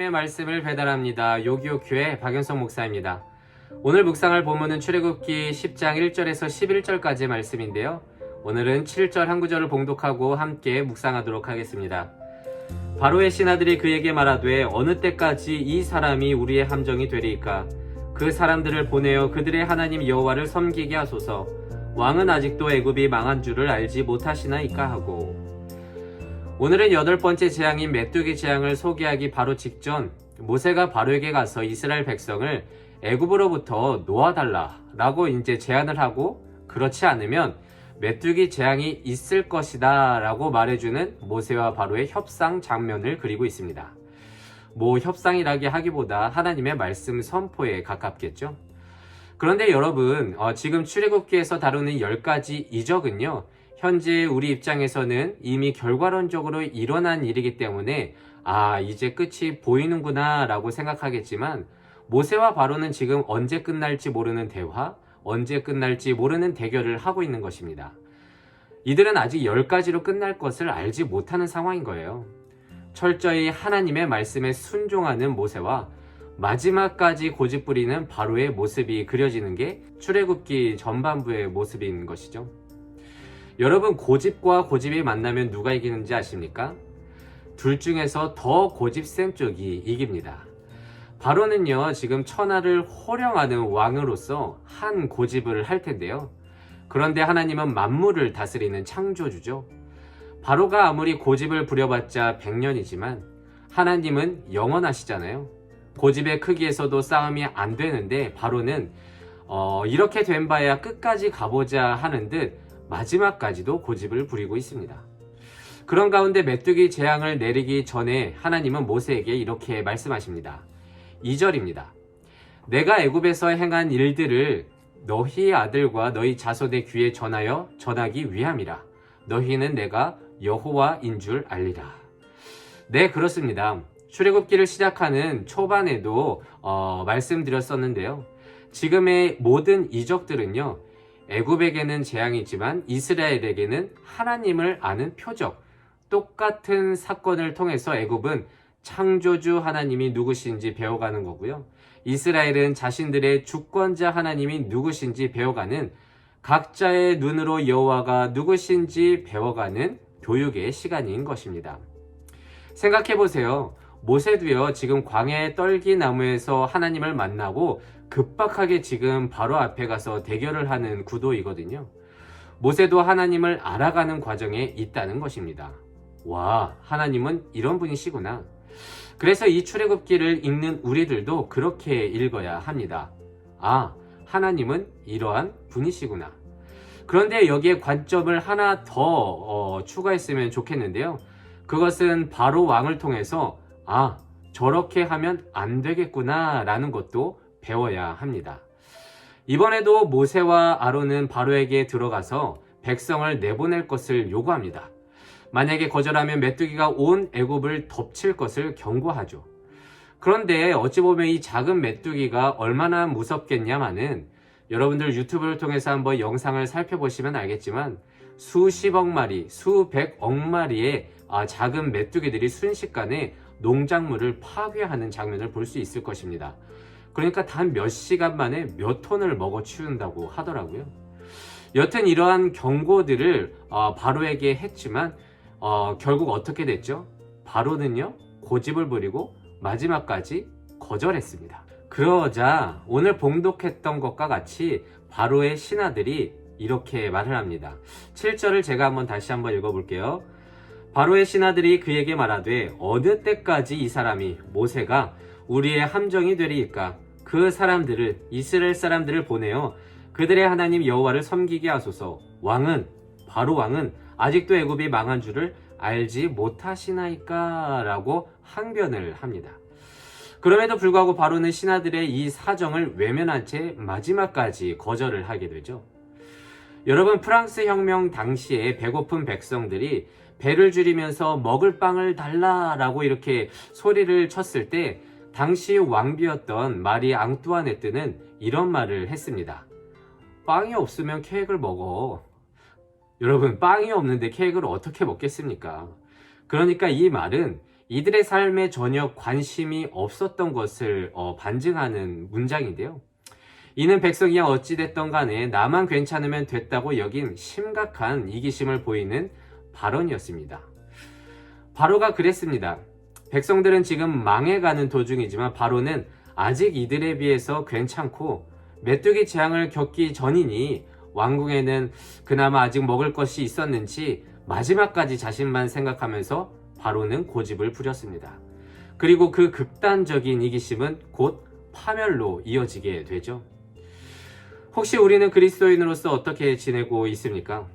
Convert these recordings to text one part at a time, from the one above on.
하나님의 말씀을 배달합니다. 요기요교회 박연성 목사입니다. 오늘 묵상할 본문은 출애굽기 10장 1절에서 11절까지 말씀인데요. 오늘은 7절 한 구절을 봉독하고 함께 묵상하도록 하겠습니다. 바로의 신하들이 그에게 말하되 어느 때까지 이 사람이 우리의 함정이 되리이까? 그 사람들을 보내어 그들의 하나님 여호와를 섬기게 하소서. 왕은 아직도 애굽이 망한 줄을 알지 못하시나이까 하고. 오늘은 8번째 재앙인 메뚜기 재앙을 소개하기 바로 직전 모세가 바로에게 가서 이스라엘 백성을 애굽으로부터 놓아달라라고 이제 제안을 하고, 그렇지 않으면 메뚜기 재앙이 있을 것이다 라고 말해주는 모세와 바로의 협상 장면을 그리고 있습니다. 협상이라기 하기보다 하나님의 말씀 선포에 가깝겠죠. 그런데 여러분, 지금 출애굽기에서 다루는 10가지 이적은요, 현재 우리 입장에서는 이미 결과론적으로 일어난 일이기 때문에 이제 끝이 보이는구나 라고 생각하겠지만, 모세와 바로는 지금 언제 끝날지 모르는 대화, 언제 끝날지 모르는 대결을 하고 있는 것입니다. 이들은 아직 10가지로 끝날 것을 알지 못하는 상황인 거예요. 철저히 하나님의 말씀에 순종하는 모세와 마지막까지 고집부리는 바로의 모습이 그려지는 게 출애굽기 전반부의 모습인 것이죠. 여러분, 고집과 고집이 만나면 누가 이기는지 아십니까? 둘 중에서 더 고집센 쪽이 이깁니다. 바로는요, 지금 천하를 호령하는 왕으로서 한 고집을 할 텐데요. 그런데 하나님은 만물을 다스리는 창조주죠. 바로가 아무리 고집을 부려봤자 100년이지만 하나님은 영원하시잖아요. 고집의 크기에서도 싸움이 안 되는데 바로는 이렇게 된 바야 끝까지 가보자 하는 듯 마지막까지도 고집을 부리고 있습니다. 그런 가운데 메뚜기 재앙을 내리기 전에 하나님은 모세에게 이렇게 말씀하십니다. 2절입니다. 내가 애굽에서 행한 일들을 너희 아들과 너희 자손의 귀에 전하기 위함이라. 너희는 내가 여호와인 줄 알리라. 네, 그렇습니다. 출애굽기를 시작하는 초반에도 말씀드렸었는데요. 지금의 모든 이적들은요, 애굽에게는 재앙이지만 이스라엘에게는 하나님을 아는 표적, 똑같은 사건을 통해서 애굽은 창조주 하나님이 누구신지 배워가는 거고요. 이스라엘은 자신들의 주권자 하나님이 누구신지 배워가는, 각자의 눈으로 여호와가 누구신지 배워가는 교육의 시간인 것입니다. 생각해보세요. 모세도요, 지금 광야의 떨기나무에서 하나님을 만나고 급박하게 지금 바로 앞에 가서 대결을 하는 구도이거든요. 모세도 하나님을 알아가는 과정에 있다는 것입니다. 와, 하나님은 이런 분이시구나. 그래서 이 출애굽기를 읽는 우리들도 그렇게 읽어야 합니다. 하나님은 이러한 분이시구나. 그런데 여기에 관점을 하나 더 추가했으면 좋겠는데요. 그것은 바로 왕을 통해서 저렇게 하면 안 되겠구나 라는 것도 배워야 합니다. 이번에도 모세와 아론은 바로에게 들어가서 백성을 내보낼 것을 요구합니다. 만약에 거절하면 메뚜기가 온 애굽을 덮칠 것을 경고하죠. 그런데 어찌 보면 이 작은 메뚜기가 얼마나 무섭겠냐마는, 여러분들 유튜브를 통해서 한번 영상을 살펴보시면 알겠지만 수십억 마리, 수백억 마리의 작은 메뚜기들이 순식간에 농작물을 파괴하는 장면을 볼 수 있을 것입니다. 그러니까 단 몇 시간 만에 몇 톤을 먹어 치운다고 하더라고요. 여튼 이러한 경고들을 바로에게 했지만 결국 어떻게 됐죠? 바로는요, 고집을 부리고 마지막까지 거절했습니다. 그러자 오늘 봉독했던 것과 같이 바로의 신하들이 이렇게 말을 합니다. 7절을 제가 다시 한번 읽어볼게요. 바로의 신하들이 그에게 말하되 어느 때까지 이 사람이, 모세가 우리의 함정이 되리이까? 그 사람들을, 이스라엘 사람들을 보내어 그들의 하나님 여호와를 섬기게 하소서. 바로 왕은 아직도 애굽이 망한 줄을 알지 못하시나이까? 라고 항변을 합니다. 그럼에도 불구하고 바로는 신하들의 이 사정을 외면한 채 마지막까지 거절을 하게 되죠. 여러분, 프랑스 혁명 당시에 배고픈 백성들이 배를 줄이면서 먹을 빵을 달라라고 이렇게 소리를 쳤을 때 당시 왕비였던 마리 앙뚜아네트는 이런 말을 했습니다. 빵이 없으면 케이크를 먹어. 여러분, 빵이 없는데 케이크를 어떻게 먹겠습니까? 그러니까 이 말은 이들의 삶에 전혀 관심이 없었던 것을 반증하는 문장인데요. 이는 백성이 어찌됐던 간에 나만 괜찮으면 됐다고 여긴 심각한 이기심을 보이는 발언이었습니다. 바로가 그랬습니다. 백성들은 지금 망해가는 도중이지만 바로는 아직 이들에 비해서 괜찮고 메뚜기 재앙을 겪기 전이니 왕궁에는 그나마 아직 먹을 것이 있었는지 마지막까지 자신만 생각하면서 바로는 고집을 부렸습니다. 그리고 그 극단적인 이기심은 곧 파멸로 이어지게 되죠. 혹시 우리는 그리스도인으로서 어떻게 지내고 있습니까?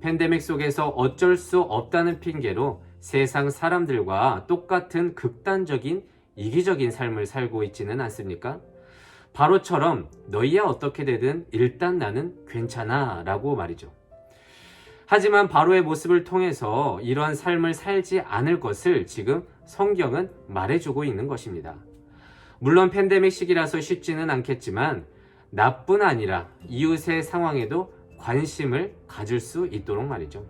팬데믹 속에서 어쩔 수 없다는 핑계로 세상 사람들과 똑같은 극단적인 이기적인 삶을 살고 있지는 않습니까? 바로처럼 너희야 어떻게 되든 일단 나는 괜찮아 라고 말이죠. 하지만 바로의 모습을 통해서 이러한 삶을 살지 않을 것을 지금 성경은 말해주고 있는 것입니다. 물론 팬데믹 시기라서 쉽지는 않겠지만 나뿐 아니라 이웃의 상황에도 관심을 가질 수 있도록 말이죠.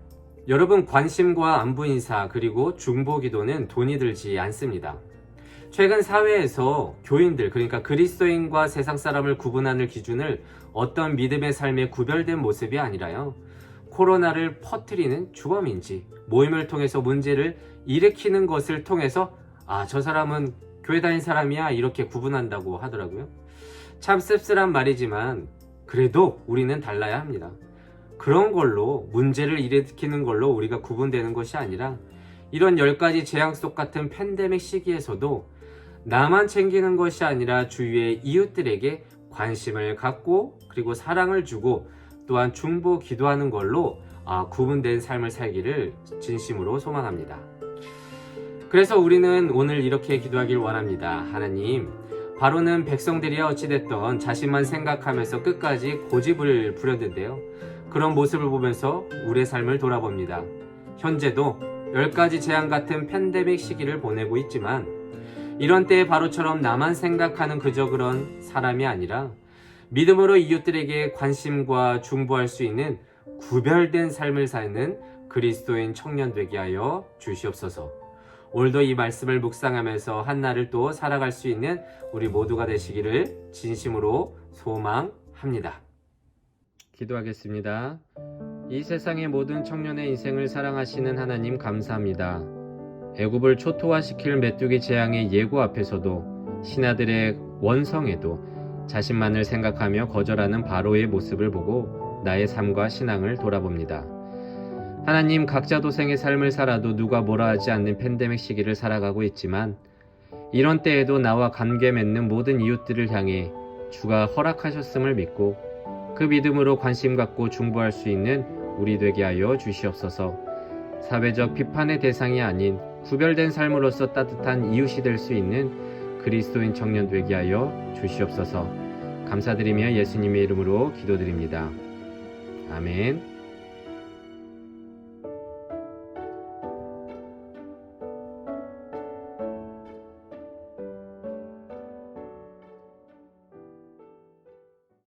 여러분, 관심과 안부 인사 그리고 중보 기도는 돈이 들지 않습니다. 최근 사회에서 교인들, 그러니까 그리스도인과 세상 사람을 구분하는 기준을 어떤 믿음의 삶에 구별된 모습이 아니라요, 코로나를 퍼뜨리는 주범인지 모임을 통해서 문제를 일으키는 것을 통해서 저 사람은 교회 다닌 사람이야 이렇게 구분한다고 하더라고요. 참 씁쓸한 말이지만 그래도 우리는 달라야 합니다. 그런 걸로 문제를 일으키는 걸로 우리가 구분되는 것이 아니라 이런 10가지 재앙 속 같은 팬데믹 시기에서도 나만 챙기는 것이 아니라 주위의 이웃들에게 관심을 갖고 그리고 사랑을 주고 또한 중보 기도하는 걸로 구분된 삶을 살기를 진심으로 소망합니다. 그래서 우리는 오늘 이렇게 기도하길 원합니다. 하나님, 바로는 백성들이야 어찌됐던 자신만 생각하면서 끝까지 고집을 부렸는데요. 그런 모습을 보면서 우리의 삶을 돌아봅니다. 현재도 10가지 재앙 같은 팬데믹 시기를 보내고 있지만 이런 때에 바로처럼 나만 생각하는 그저 그런 사람이 아니라 믿음으로 이웃들에게 관심과 중보할 수 있는 구별된 삶을 사는 그리스도인 청년 되게 하여 주시옵소서. 오늘도 이 말씀을 묵상하면서 한날을 또 살아갈 수 있는 우리 모두가 되시기를 진심으로 소망합니다. 기도하겠습니다. 이 세상의 모든 청년의 인생을 사랑하시는 하나님 감사합니다. 애굽을 초토화시킬 메뚜기 재앙의 예고 앞에서도 신하들의 원성에도 자신만을 생각하며 거절하는 바로의 모습을 보고 나의 삶과 신앙을 돌아봅니다. 하나님, 각자 도생의 삶을 살아도 누가 뭐라 하지 않는 팬데믹 시기를 살아가고 있지만 이런 때에도 나와 관계 맺는 모든 이웃들을 향해 주가 허락하셨음을 믿고 그 믿음으로 관심 갖고 중보할 수 있는 우리 되게 하여 주시옵소서. 사회적 비판의 대상이 아닌 구별된 삶으로서 따뜻한 이웃이 될 수 있는 그리스도인 청년 되게 하여 주시옵소서. 감사드리며 예수님의 이름으로 기도드립니다. 아멘.